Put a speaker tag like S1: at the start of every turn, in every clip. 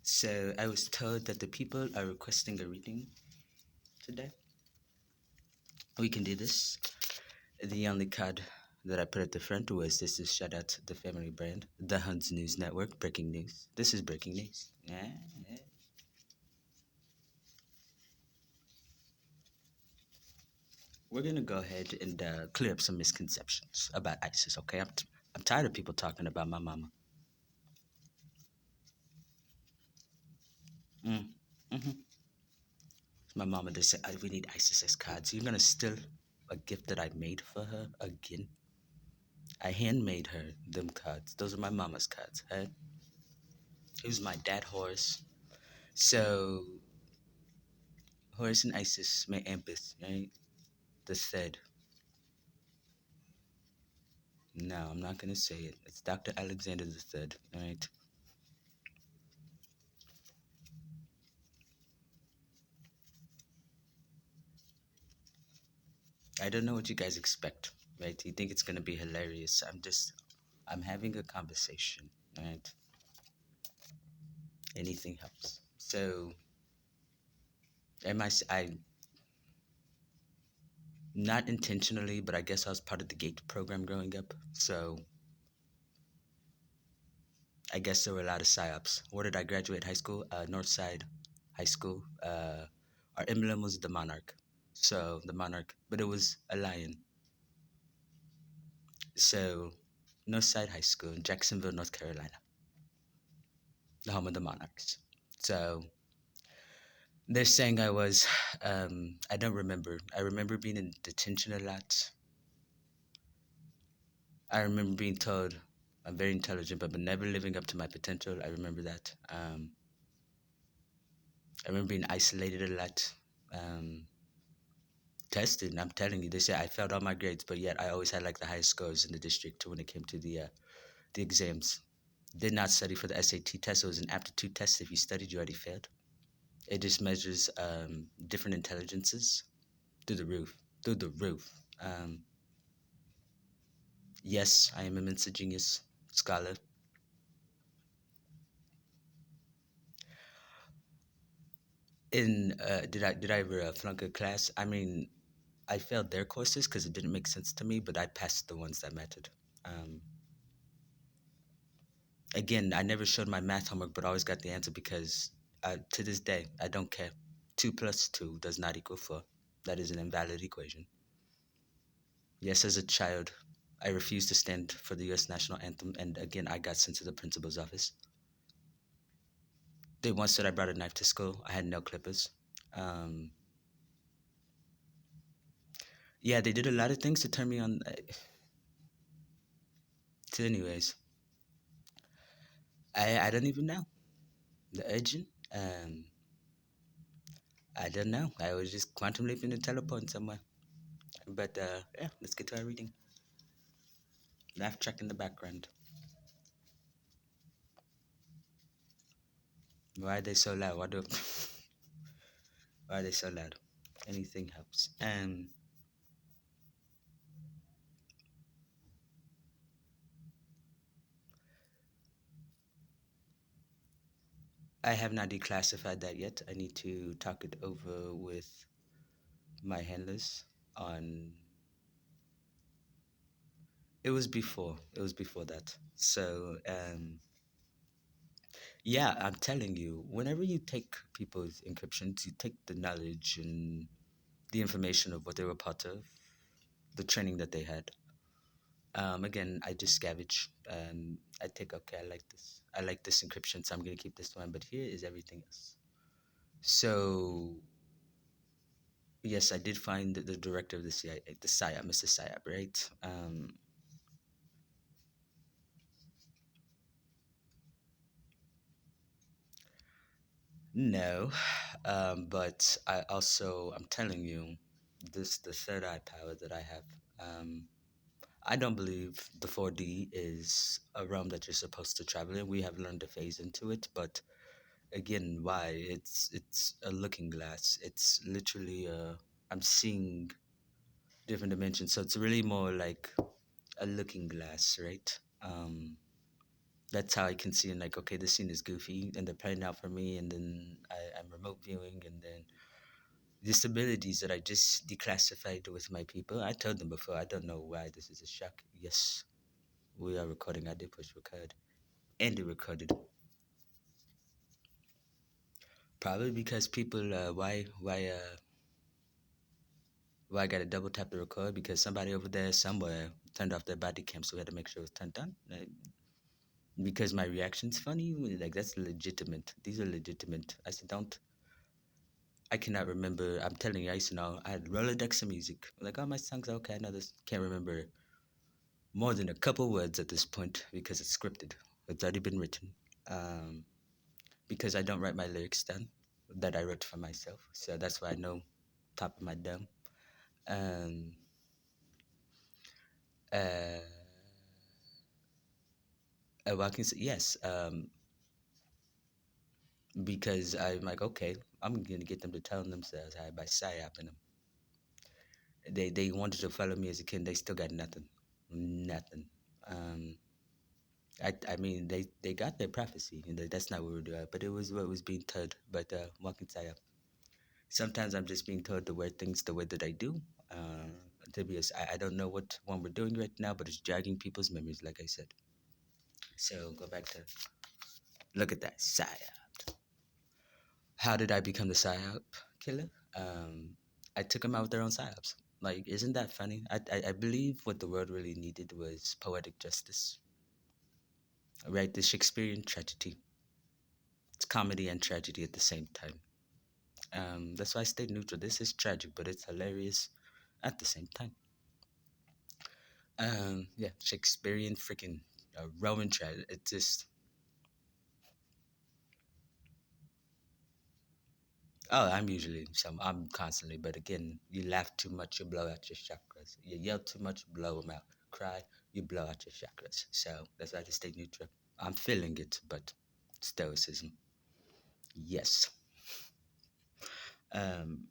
S1: So I was told that the people are requesting a reading today. We can do this. The only card that I put at the front was this is shout out to the family brand, the Huns News Network, breaking news. This is breaking news. Yeah. We're gonna go ahead and clear up some misconceptions about ISIS. Okay, I'm tired of people talking about my mama. Mm. hmm My mama just said, we need ISIS cards. You're gonna steal a gift that I made for her again? I handmade her them cards. Those are my mama's cards. Hey? Who's my dad, Horace? So, Horace and Isis, my Ampus, right? The third. No, I'm not gonna say it. It's Dr. Alexander the Third, right? I don't know what you guys expect, right? You think it's gonna be hilarious. I'm having a conversation, right? Anything helps. So, I not intentionally, but I guess I was part of the GATE program growing up. So, I guess there were a lot of psyops. Where did I graduate high school? Northside High School. Our emblem was the monarch. So, the monarch, but it was a lion. So, Northside High School in Jacksonville, North Carolina, the home of the monarchs. So, they're saying I was, I don't remember. I remember being in detention a lot. I remember being told I'm very intelligent, but never living up to my potential. I remember that. I remember being isolated a lot, tested, and I'm telling you, they say I failed all my grades, but yet I always had like the highest scores in the district when it came to the exams. Did not study for the SAT test. It was an aptitude test. If you studied, you already failed. It just measures different intelligences through the roof. Through the roof. Yes, I am a Mensa genius scholar. In did I ever flunk a class? I mean, I failed their courses because it didn't make sense to me, but I passed the ones that mattered. Um, Again, I never showed my math homework, but I always got the answer because to this day I don't care. 2 plus 2 does not equal 4. That is an invalid equation. Yes, as a child, I refused to stand for the U.S. national anthem, and again, I got sent to the principal's office. They once said I brought a knife to school. I had nail clippers. Um, yeah, they did a lot of things to turn me on. So, anyways, I don't even know the urgent. Um, I don't know. I was just quantum leaping and teleporting somewhere. But yeah, let's get to our reading. Laugh track in the background. Why are they so loud? Why are they so loud? Anything helps. I have not declassified that yet. I need to talk it over with my handlers on. It was before. It was before that. So yeah, I'm telling you, whenever you take people's encryptions, you take the knowledge and the information of what they were part of, the training that they had. Again, I just scavenge. I take, okay, I like this. I like this encryption, so I'm going to keep this one. But here is everything else. So, yes, I did find the director of the CIA, the SIAP, Mr. SIAP, right? No, but I'm telling you, the third eye power that I have. Um, I don't believe the 4D is a realm that you're supposed to travel in. We have learned to phase into it, but again, why? It's a looking glass. It's literally I'm seeing different dimensions. So it's really more like a looking glass, right? That's how I can see, and like, okay, this scene is goofy, and they're playing out for me, and then I'm remote viewing, and then these abilities that I just declassified with my people. I told them before, I don't know why this is a shock. Yes, we are recording. I did push record, and it recorded. Probably because people, why I gotta double tap the record? Because somebody over there somewhere turned off their body cam, so we had to make sure it was turned on. Because my reaction's funny, like that's legitimate. These are legitimate. I said, don't. I cannot remember. I'm telling you, I used to know. I had Rolodex of music. Like, oh, my songs are okay. I know this. Can't remember more than a couple words at this point because it's scripted. It's already been written. Um, because I don't write my lyrics down that I wrote for myself. So that's why I know top of my dome. Um, uh, well, I can say yes. Because I'm like, okay, I'm gonna get them to tell themselves hi by psyoping them. They wanted to follow me as a kid. They still got nothing, nothing. Um, I mean, they got their prophecy, and that's not what we're doing. But it was what was being told. But walking psyop. Sometimes I'm just being told to wear things the way that I do. Uh, to be, I don't know what one we're doing right now, but it's jogging people's memories, like I said. So go back to look at that psyop. How did I become the psyop killer? Um, I took them out with their own psyops. Like, isn't that funny? I believe what the world really needed was poetic justice, right? The Shakespearean tragedy. It's comedy and tragedy at the same time. That's why I stayed neutral. This is tragic, but it's hilarious at the same time. Yeah, Shakespearean freaking Roman tragedy. It just, oh, I'm usually some. I'm constantly, but again, you laugh too much, you blow out your chakras. You yell too much, you blow them out. Cry, you blow out your chakras. So that's why I just stay neutral. I'm feeling it, but stoicism. Yes. Um,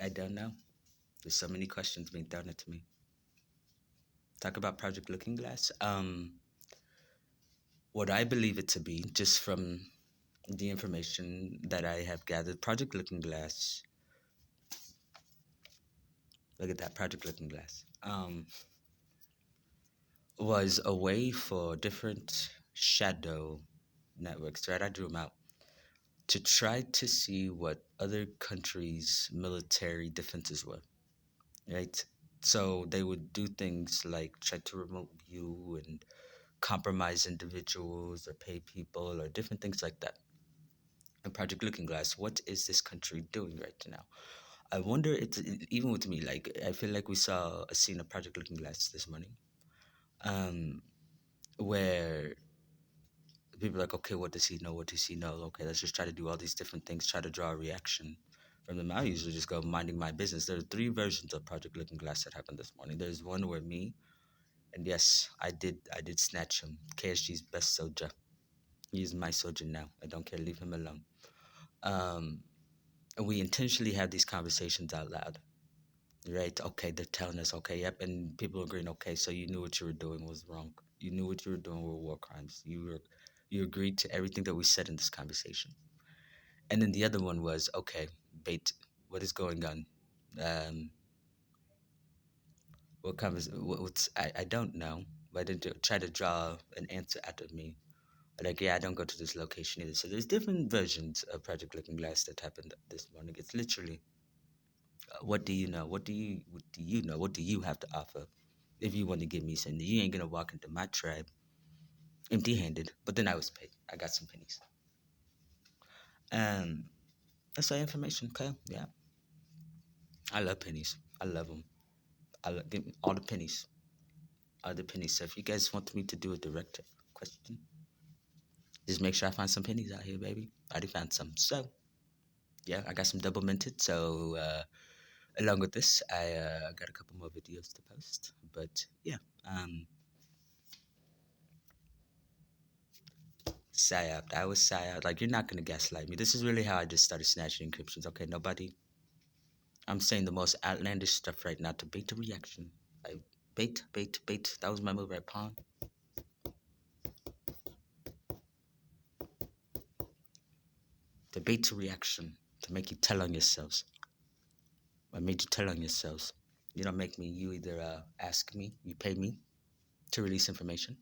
S1: I don't know. There's so many questions being thrown at me. Talk about Project Looking Glass. What I believe it to be, just from the information that I have gathered, Project Looking Glass. Look at that, Project Looking Glass. Was a way for different shadow networks, right? I drew them out to try to see what other countries' military defenses were, right? So they would do things like try to remote view and compromise individuals or pay people or different things like that. And Project Looking Glass, what is this country doing right now? I wonder, even with me, like, I feel like we saw a scene of Project Looking Glass this morning, um, where people are like, okay, what does he know? What does he know? Okay, let's just try to do all these different things, try to draw a reaction from them. I usually just go minding my business. There are three versions of Project Looking Glass that happened this morning. There's one where me, and yes, I did snatch him. KSG's best soldier. He's my soldier now. I don't care. Leave him alone. Um, and we intentionally have these conversations out loud, right? Okay, they're telling us, okay, yep, and people agreeing, okay, so you knew what you were doing was wrong. You knew what you were doing were war crimes. You agreed to everything that we said in this conversation. And then the other one was, okay, bait, what is going on? Um, what's I don't know. But then try to draw an answer out of me. Like, yeah, I don't go to this location either. So there's different versions of Project Looking Glass that happened this morning. It's literally, what do you know? What do you know? What do you have to offer? If you want to give me something, you ain't gonna walk into my tribe empty-handed. But then I was paid. I got some pennies. Um, that's our information, okay? Yeah, I love pennies. I love them. Give me all the pennies. All the pennies. So if you guys want me to do a direct question, just make sure I find some pennies out here, baby. I already found some. So yeah, I got some double minted. So along with this, I got a couple more videos to post. But yeah, um, psyop. I was psyop. Like, you're not gonna gaslight me. This is really how I just started snatching encryptions. Okay, nobody. I'm saying the most outlandish stuff right now to bait a reaction. Bait, bait, bait. That was my move, right? Pawn. The bait to reaction to make you tell on yourselves. I made you tell on yourselves. You don't make me. You either ask me, you pay me to release information,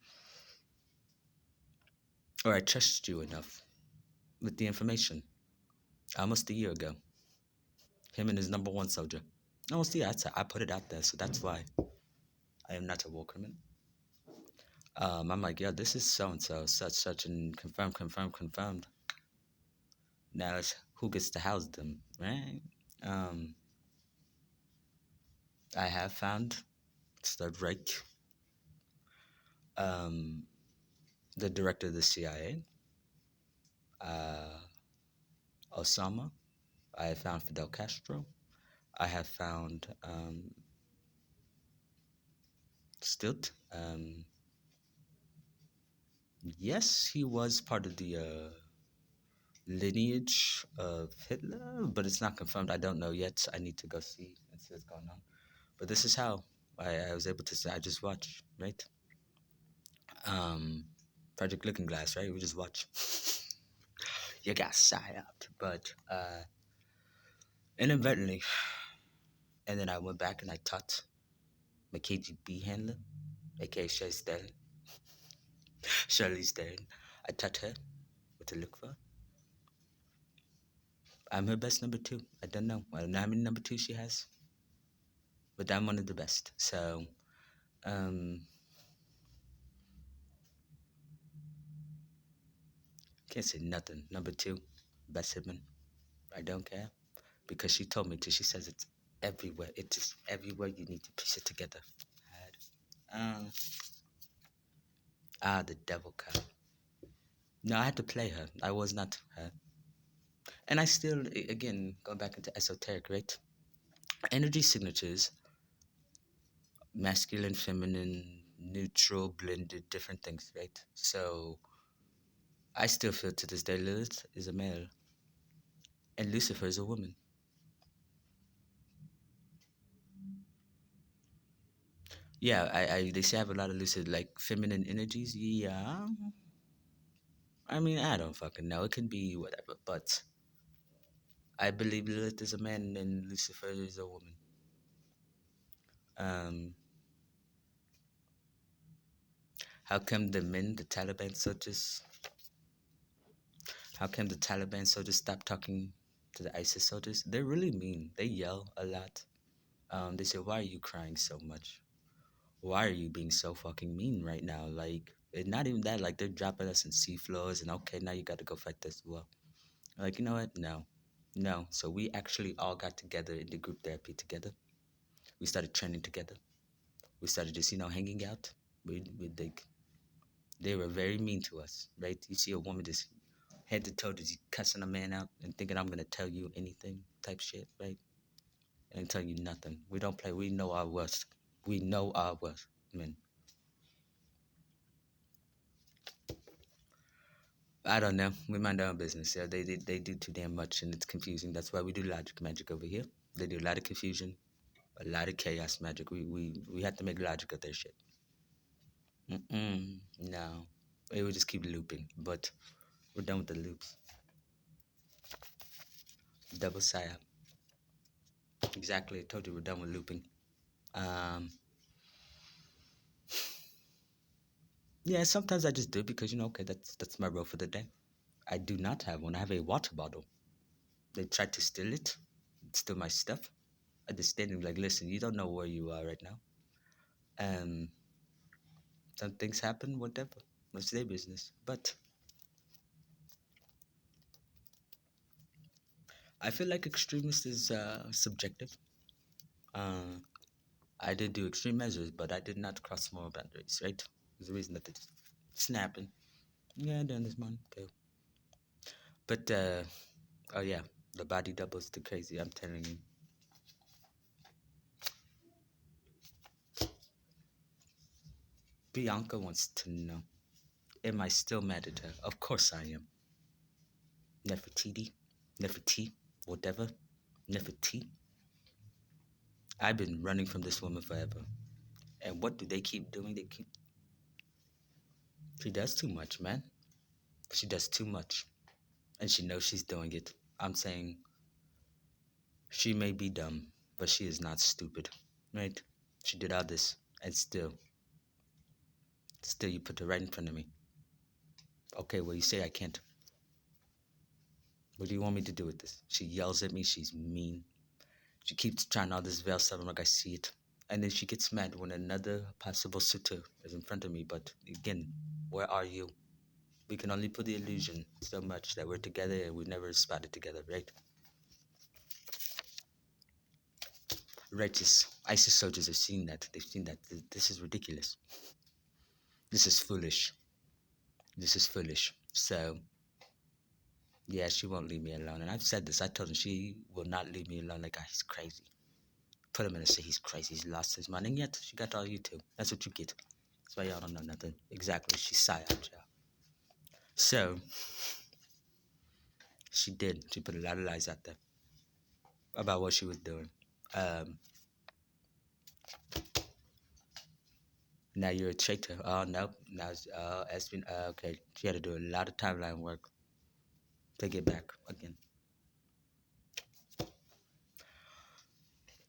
S1: or I trust you enough with the information. Almost a year ago, him and his number one soldier. Almost, yeah, I put it out there, so that's why I am not a war criminal. I'm like, yeah, this is so and so, such, such, and confirmed, confirmed, confirmed. Now it's who gets to house them, right? Um, I have found Stud Reich, um, the director of the CIA, uh, Osama. I have found Fidel Castro. I have found Stilt. Yes, he was part of the lineage of Hitler, but it's not confirmed. I don't know yet. I need to go see and see what's going on. But this is how I was able to say, I just watch, right? Um, Project Looking Glass, right? We just watch. You got psyoped. But inadvertently, and then I went back and I taught my KGB handler, aka Shirley Sterling. Shirley Sterling. I taught her what to look for. I'm her best number two. I don't know. I don't know how many number two she has, but I'm one of the best. So, um, can't say nothing. Number two, best sibling. I don't care because she told me to. She says it's everywhere. It is everywhere. You need to piece it together. Um, the devil card. No, I had to play her. I was not her. And I still, again, going back into esoteric, right? Energy signatures, masculine, feminine, neutral, blended, different things, right? So I still feel to this day Lilith is a male and Lucifer is a woman. Yeah, I they say I have a lot of lucid, like feminine energies. Yeah. I mean, I don't fucking know. It can be whatever, but I believe Lilith is a man and Lucifer is a woman. Um, how come the men, the Taliban soldiers, how come the Taliban soldiers stop talking to the ISIS soldiers? They're really mean. They yell a lot. They say, "Why are you crying so much? Why are you being so fucking mean right now?" Like, it's not even that. Like, they're dropping us in sea floors, and okay, now you got to go fight this war. Like, you know what? No, no. So we actually all got together in the group therapy together. We started training together. We started just, hanging out. We they were very mean to us, right? You see a woman just head to toe just cussing a man out and thinking I'm gonna tell you anything type shit, right? And tell you nothing. We don't play. We know our worth. We know our worth, men. I don't know. We mind our own business. Yeah, they do too damn much, and it's confusing. That's why we do logic magic over here. They do a lot of confusion, a lot of chaos magic. We have to make logic of their shit. No, it would just keep looping. But we're done with the loops. Double psyop. Exactly. I told you we're done with looping. Um, yeah. Sometimes I just do because okay, that's my role for the day. I do not have one. I have a water bottle. They tried to steal it, steal my stuff. I just standing like, listen, you don't know where you are right now. Um, some things happen, whatever. It's their business. But I feel like extremist is subjective. Uh, I did do extreme measures, but I did not cross moral boundaries, right? There's a reason that it's snapping. Yeah, I done this, man. Okay. But, oh yeah, the body doubles the crazy, I'm telling you. Bianca wants to know, am I still mad at her? Of course I am. Nefertiti, Neferti, whatever. Neferti. I've been running from this woman forever. And what do they keep doing? She does too much, man. She does too much. And she knows she's doing it. I'm saying she may be dumb, but she is not stupid, right? She did all this, and still you put her right in front of me. Okay, well, you say I can't. What do you want me to do with this? She yells at me. She's mean. She keeps trying all this veil stuff. I'm like, I see it. And then she gets mad when another possible suitor is in front of me. But again, where are you? We can only put the illusion so much that we're together and we've never spotted together, right? Righteous ISIS soldiers have seen that. They've seen that. This is ridiculous. This is foolish. This is foolish. So, yeah, she won't leave me alone. And I've said this. I told him she will not leave me alone. Like, ah, he's crazy. Put him in and say he's crazy. He's lost his mind. And yet, she got all you too. That's what you get. That's why y'all don't know nothing. Exactly. She's psyops, y'all. So, she did. She put a lot of lies out there about what she was doing. Now you're a traitor. Oh, no. Now it's been, okay. She had to do a lot of timeline work to get back again.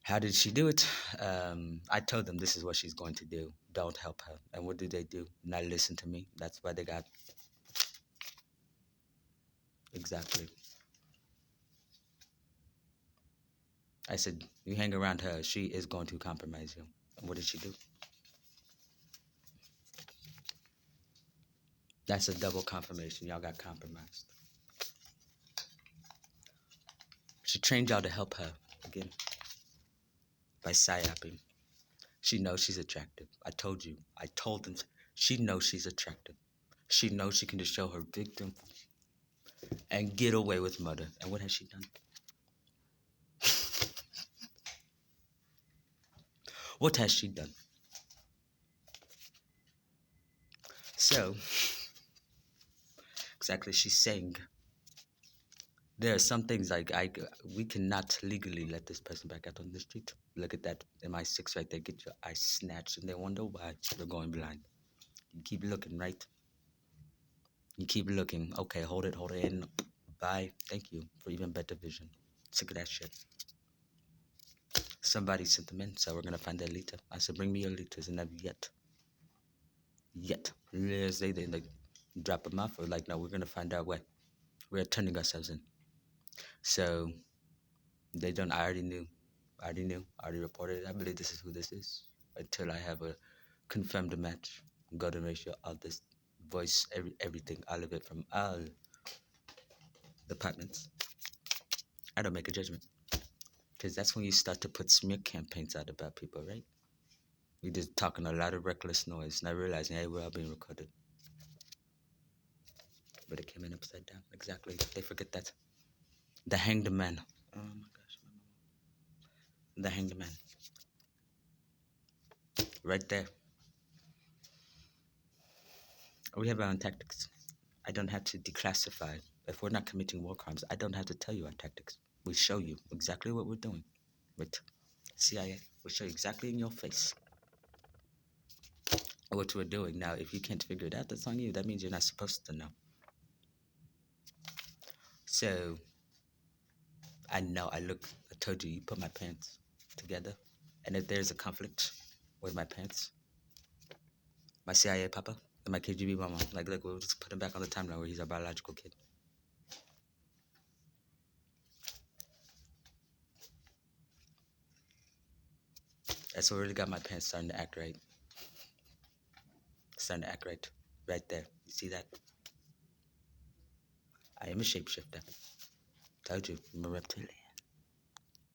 S1: How did she do it? I told them this is what she's going to do. Don't help her. And what do? Not listen to me. That's why they got. Exactly. I said, you hang around her, she is going to compromise you. And what did she do? That's a double confirmation. Y'all got compromised. She trained y'all to help her again by psyoping. She knows she's attractive. I told you. I told them. She knows she's attractive. She knows she can just show her victim and get away with murder. And what has she done? What has she done? So, exactly, she's saying there are some things like we cannot legally let this person back out on the street. Look at that MI6 right there. Get your eyes snatched, and they wonder why they're going blind. You keep looking, right? You keep looking. Okay, hold it, and bye. Thank you for even better vision. Sick of that shit. Somebody sent them in, so we're gonna find that later. I said, bring me your liters, and never yet. They like drop them off, or like, no, we're gonna find out what we're turning ourselves in. So they don't. I already knew. I already reported it. I believe this is who this is until I have a confirmed match. Golden ratio, all this voice, everything, all of it from all departments. I don't make a judgment because that's when you start to put smear campaigns out about people, right? We just talking a lot of reckless noise, not realizing, hey, we're all being recorded. But it came in upside down. Exactly. They forget that. The Hanged Man. Oh my gosh. The Hanged Man. Right there. We have our own tactics. I don't have to declassify. If we're not committing war crimes, I don't have to tell you our tactics. We show you exactly what we're doing with CIA. We show you exactly in your face what we're doing. Now, if you can't figure it out, that's on you. That means you're not supposed to know. So, I know. I told you, you put my pants together. And if there's a conflict with my pants, my CIA papa, and my KGB mama, like, look, we'll just put him back on the timeline where he's our biological kid. That's what really got my pants starting to act right. Starting to act right. Right there. You see that? I am a shapeshifter. Told you, I'm a reptilian.